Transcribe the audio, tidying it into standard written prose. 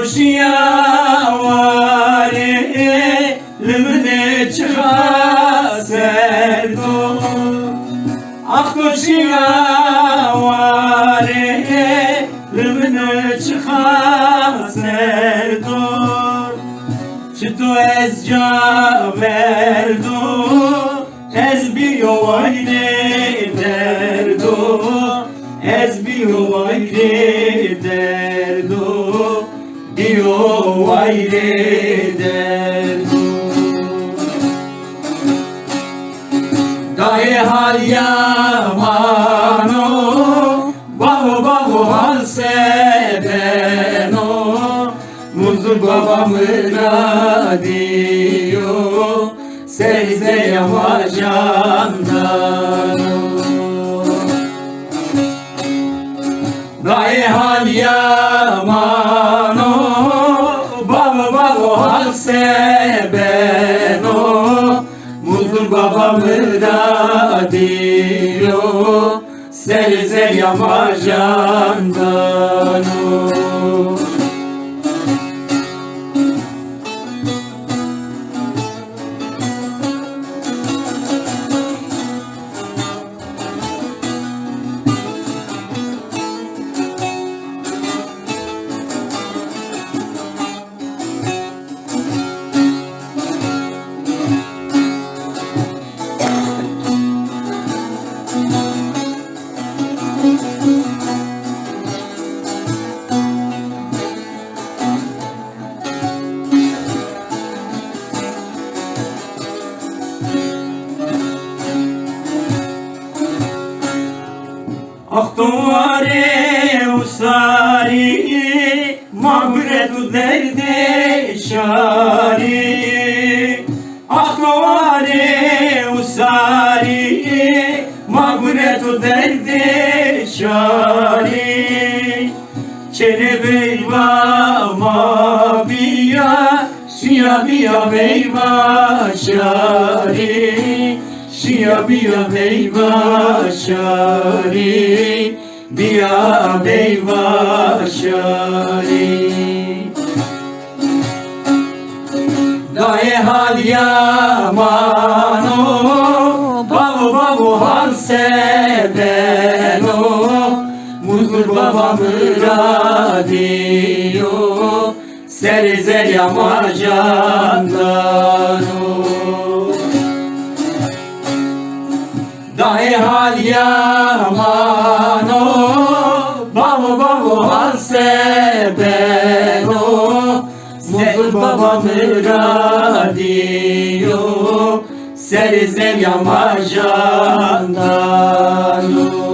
koşuya vare lümne çıka serdo ak koşuya vare lümne çıka serdo çıtu ez caverdo ez bir yovayne derdo ez bir yovayne derdo bir yovayne derdo dahi hal yamano bahu bahu hal sebeno muzur babamı diyor Serize yamacandan Dahi hal yamano Baba baba hal sebeno Muzur babamı diyor Serize yamacandan Ahtuvare usari mağfiretu derde şari Ahtuvare usari mağfiretu derde şari Çene beyva maviya şiya biya beyva şari Şia biya beyva şari Biya beyva şari Dahi hal yamano Babu babu hal sebeno Muzur babamı diyor Serize yamacandano Dahi hal yamano Babu babu hal sebeno Muzur babamı diyor Serize yamacandano